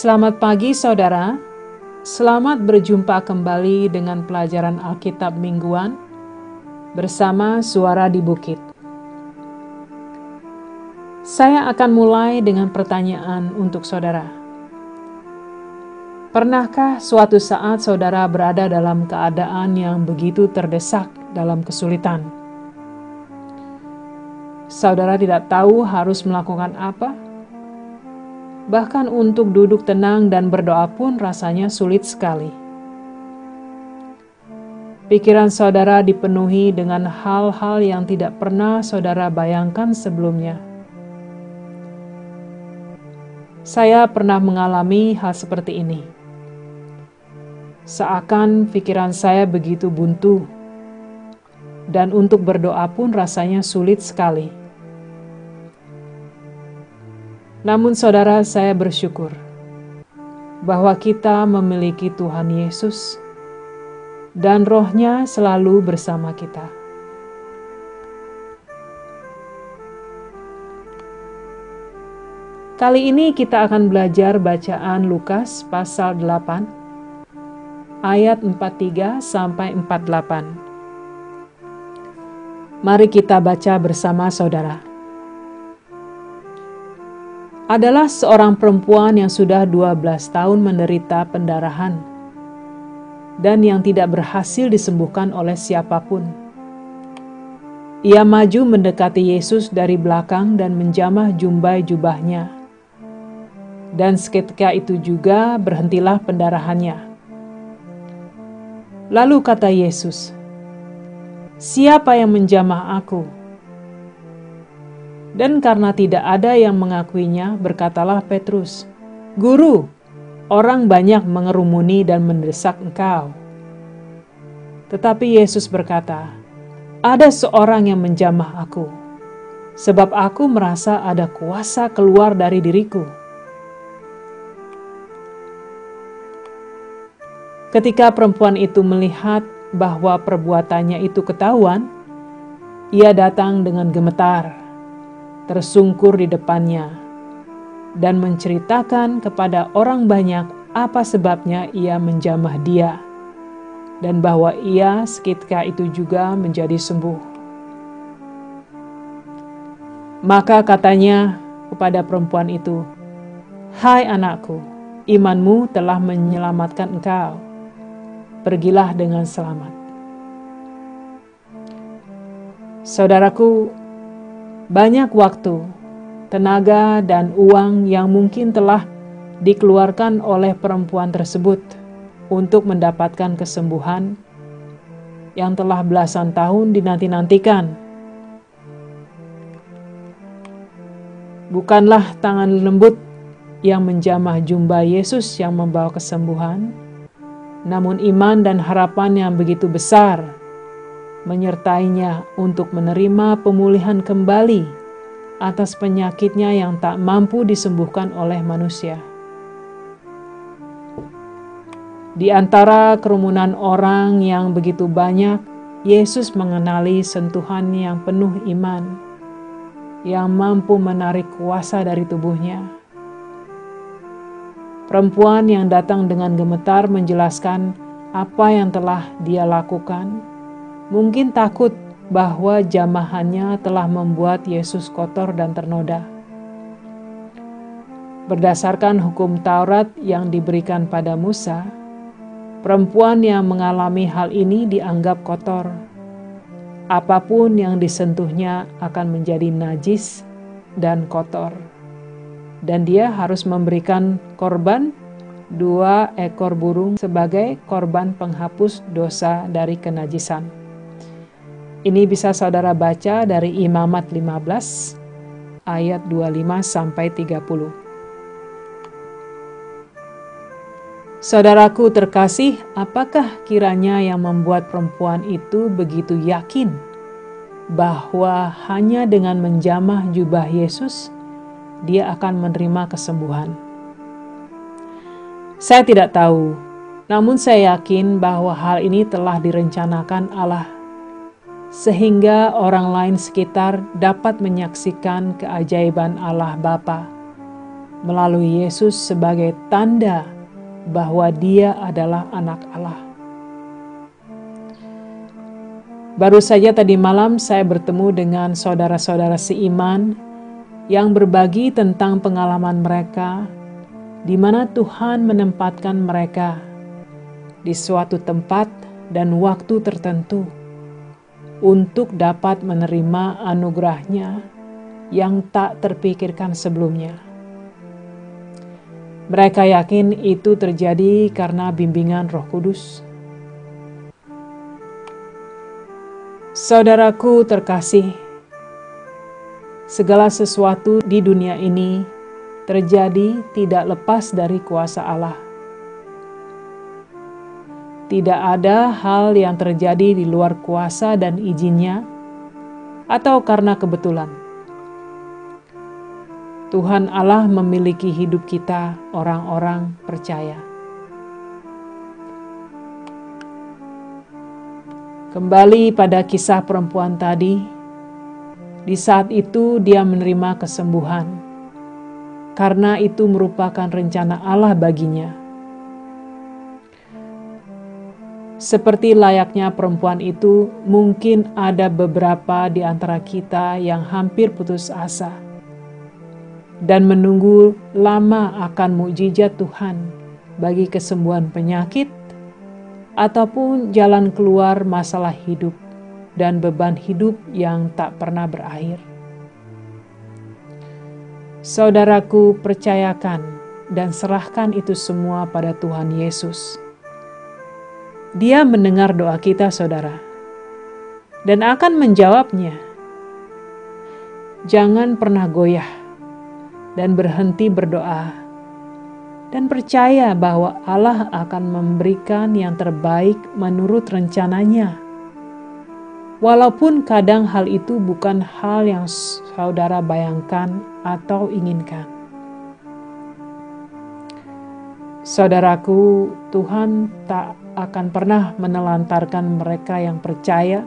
Selamat pagi saudara, selamat berjumpa kembali dengan pelajaran Alkitab mingguan bersama Suara di Bukit. Saya akan mulai dengan pertanyaan untuk saudara. Pernahkah suatu saat saudara berada dalam keadaan yang begitu terdesak dalam kesulitan? Saudara tidak tahu harus melakukan apa? Bahkan untuk duduk tenang dan berdoa pun rasanya sulit sekali. Pikiran saudara dipenuhi dengan hal-hal yang tidak pernah saudara bayangkan sebelumnya. Saya pernah mengalami hal seperti ini. Seakan pikiran saya begitu buntu, dan untuk berdoa pun rasanya sulit sekali. Namun saudara, saya bersyukur bahwa kita memiliki Tuhan Yesus dan Roh-Nya selalu bersama kita. Kali ini kita akan belajar bacaan Lukas pasal 8 ayat 43 sampai 48. Mari kita baca bersama saudara. Adalah seorang perempuan yang sudah 12 tahun menderita pendarahan dan yang tidak berhasil disembuhkan oleh siapapun. Ia maju mendekati Yesus dari belakang dan menjamah jumbai jubahnya. Dan seketika itu juga berhentilah pendarahannya. Lalu kata Yesus, "Siapa yang menjamah aku?" Dan karena tidak ada yang mengakuinya, berkatalah Petrus, "Guru, orang banyak mengerumuni dan mendesak engkau." Tetapi Yesus berkata, "Ada seorang yang menjamah aku, sebab aku merasa ada kuasa keluar dari diriku." Ketika perempuan itu melihat bahwa perbuatannya itu ketahuan, ia datang dengan gemetar, tersungkur di depannya, dan menceritakan kepada orang banyak apa sebabnya ia menjamah dia, dan bahwa ia seketika itu juga menjadi sembuh. Maka katanya kepada perempuan itu, "Hai anakku, imanmu telah menyelamatkan engkau. Pergilah dengan selamat." Saudaraku, banyak waktu, tenaga, dan uang yang mungkin telah dikeluarkan oleh perempuan tersebut untuk mendapatkan kesembuhan yang telah belasan tahun dinanti-nantikan. Bukanlah tangan lembut yang menjamah jumbai Yesus yang membawa kesembuhan, namun iman dan harapan yang begitu besar menyertainya untuk menerima pemulihan kembali atas penyakitnya yang tak mampu disembuhkan oleh manusia. Di antara kerumunan orang yang begitu banyak, Yesus mengenali sentuhan yang penuh iman, yang mampu menarik kuasa dari tubuhnya. Perempuan yang datang dengan gemetar menjelaskan apa yang telah dia lakukan. Mungkin takut bahwa jamahannya telah membuat Yesus kotor dan ternoda. Berdasarkan hukum Taurat yang diberikan pada Musa, perempuan yang mengalami hal ini dianggap kotor. Apapun yang disentuhnya akan menjadi najis dan kotor. Dan dia harus memberikan korban 2 ekor burung sebagai korban penghapus dosa dari kenajisan. Ini bisa saudara baca dari Imamat 15 ayat 25 sampai 30. Saudaraku terkasih, apakah kiranya yang membuat perempuan itu begitu yakin bahwa hanya dengan menjamah jubah Yesus dia akan menerima kesembuhan? Saya tidak tahu, namun saya yakin bahwa hal ini telah direncanakan Allah, sehingga orang lain sekitar dapat menyaksikan keajaiban Allah Bapa. melalui Yesus sebagai tanda bahwa Dia adalah Anak Allah. Baru saja tadi malam saya bertemu dengan saudara-saudara seiman yang berbagi tentang pengalaman mereka di mana Tuhan menempatkan mereka di suatu tempat dan waktu tertentu untuk dapat menerima anugerah-Nya yang tak terpikirkan sebelumnya. Mereka yakin itu terjadi karena bimbingan Roh Kudus. Saudaraku terkasih, segala sesuatu di dunia ini terjadi tidak lepas dari kuasa Allah. Tidak ada hal yang terjadi di luar kuasa dan izinnya, atau karena kebetulan. Tuhan Allah memiliki hidup kita, orang-orang percaya. Kembali pada kisah perempuan tadi, di saat itu dia menerima kesembuhan, karena itu merupakan rencana Allah baginya. Seperti layaknya perempuan itu, mungkin ada beberapa di antara kita yang hampir putus asa dan menunggu lama akan mukjizat Tuhan bagi kesembuhan penyakit ataupun jalan keluar masalah hidup dan beban hidup yang tak pernah berakhir. Saudaraku, percayakan dan serahkan itu semua pada Tuhan Yesus. Dia mendengar doa kita, saudara, dan akan menjawabnya. Jangan pernah goyah dan berhenti berdoa, dan percaya bahwa Allah akan memberikan yang terbaik menurut rencananya. Walaupun kadang hal itu bukan hal yang saudara bayangkan atau inginkan. Saudaraku, Tuhan tak akan pernah menelantarkan mereka yang percaya,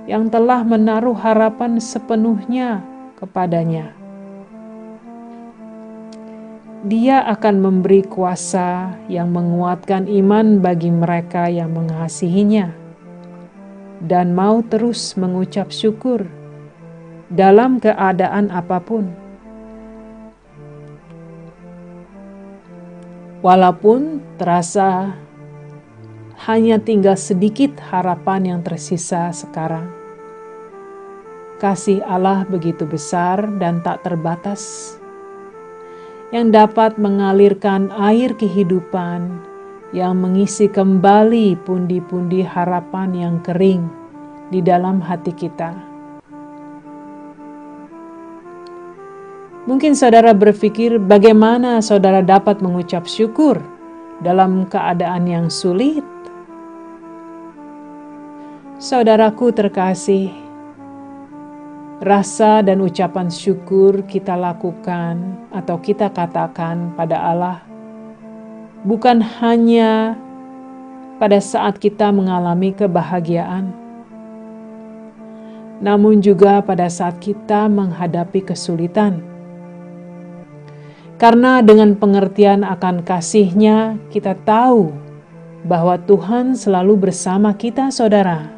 yang telah menaruh harapan sepenuhnya kepadanya. Dia akan memberi kuasa yang menguatkan iman bagi mereka yang mengasihinya dan mau terus mengucap syukur dalam keadaan apapun. Walaupun terasa hanya tinggal sedikit harapan yang tersisa sekarang, kasih Allah begitu besar dan tak terbatas, yang dapat mengalirkan air kehidupan yang mengisi kembali pundi-pundi harapan yang kering di dalam hati kita. Mungkin saudara berpikir bagaimana saudara dapat mengucap syukur dalam keadaan yang sulit. Saudaraku terkasih, rasa dan ucapan syukur kita lakukan atau kita katakan pada Allah bukan hanya pada saat kita mengalami kebahagiaan, namun juga pada saat kita menghadapi kesulitan. Karena dengan pengertian akan kasih-Nya, kita tahu bahwa Tuhan selalu bersama kita, saudara.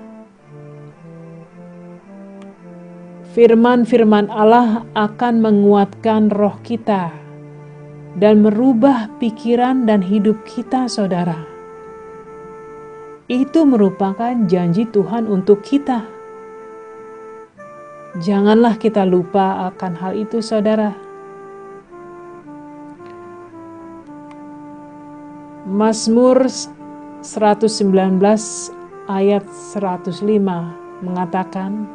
Firman-firman Allah akan menguatkan roh kita dan merubah pikiran dan hidup kita, saudara. Itu merupakan janji Tuhan untuk kita. Janganlah kita lupa akan hal itu, saudara. Mazmur 119 ayat 105 mengatakan,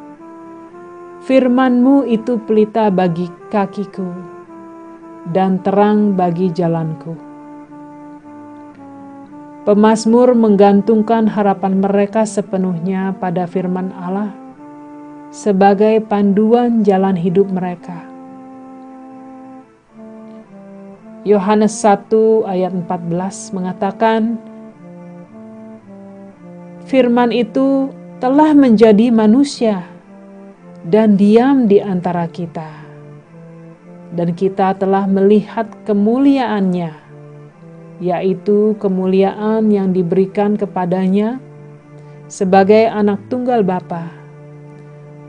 Firman-Mu itu pelita bagi kakiku dan terang bagi jalanku. Pemazmur menggantungkan harapan mereka sepenuhnya pada firman Allah sebagai panduan jalan hidup mereka. Yohanes 1 ayat 14 mengatakan, Firman itu telah menjadi manusia dan diam di antara kita. dan kita telah melihat kemuliaannya, yaitu kemuliaan yang diberikan kepadanya sebagai anak tunggal Bapa,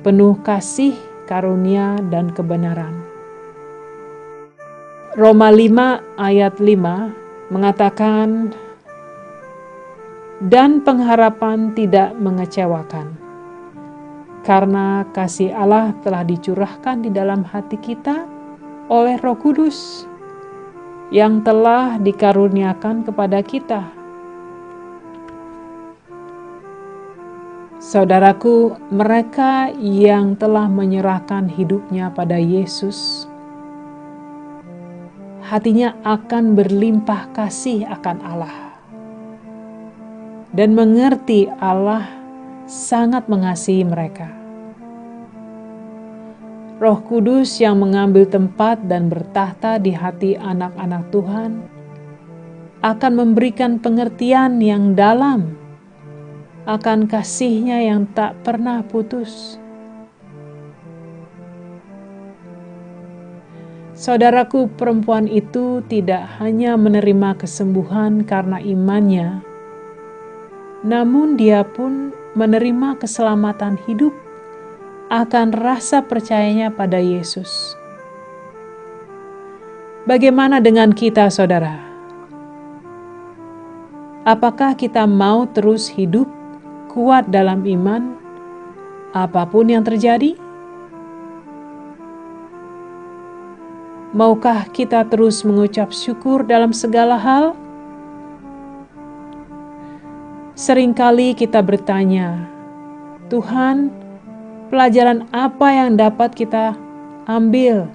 penuh kasih, karunia, dan kebenaran. Roma 5 ayat 5 mengatakan, dan pengharapan tidak mengecewakan, karena kasih Allah telah dicurahkan di dalam hati kita oleh Roh Kudus yang telah dikaruniakan kepada kita. Saudaraku, mereka yang telah menyerahkan hidupnya pada Yesus, hatinya akan berlimpah kasih akan Allah dan mengerti Allah sangat mengasihi mereka. Roh Kudus yang mengambil tempat dan bertahta di hati anak-anak Tuhan akan memberikan pengertian yang dalam akan kasih-Nya yang tak pernah putus. Saudaraku, perempuan itu tidak hanya menerima kesembuhan karena imannya, namun dia pun menerima keselamatan hidup akan rasa percayanya pada Yesus. Bagaimana dengan kita, saudara? Apakah kita mau terus hidup kuat dalam iman, apapun yang terjadi? Maukah kita terus mengucap syukur dalam segala hal? Seringkali kita bertanya, Tuhan, pelajaran apa yang dapat kita ambil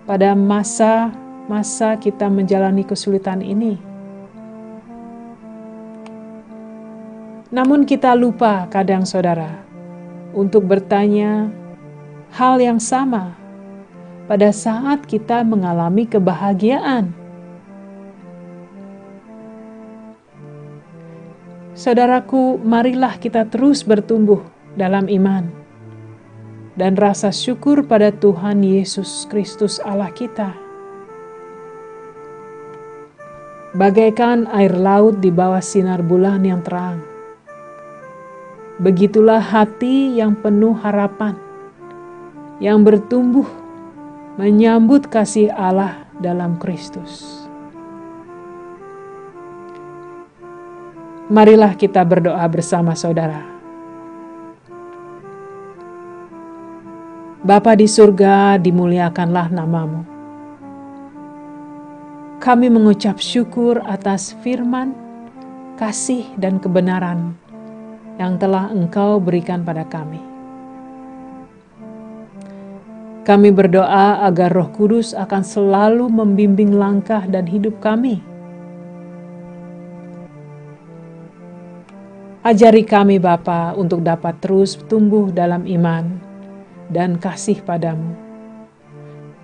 pada masa-masa kita menjalani kesulitan ini? Namun kita lupa kadang, saudara, untuk bertanya hal yang sama pada saat kita mengalami kebahagiaan. Saudaraku, marilah kita terus bertumbuh dalam iman dan rasa syukur pada Tuhan Yesus Kristus Allah kita. Bagaikan air laut di bawah sinar bulan yang terang, begitulah hati yang penuh harapan, yang bertumbuh menyambut kasih Allah dalam Kristus. Marilah kita berdoa bersama, saudara. Bapa di surga, dimuliakanlah nama-Mu. Kami mengucap syukur atas firman, kasih, dan kebenaran yang telah Engkau berikan pada kami. Kami berdoa agar Roh Kudus akan selalu membimbing langkah dan hidup kami. Ajari kami, Bapa, untuk dapat terus tumbuh dalam iman dan kasih padamu,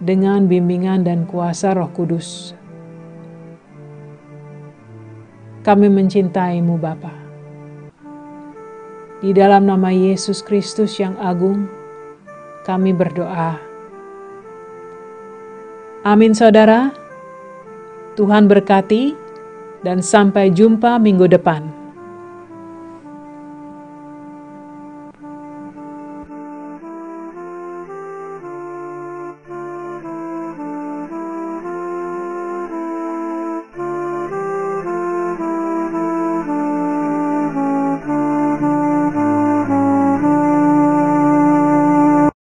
dengan bimbingan dan kuasa Roh Kudus. Kami mencintai-Mu, Bapa. Di dalam nama Yesus Kristus yang agung, kami berdoa. Amin, saudara. Tuhan berkati, dan sampai jumpa minggu depan.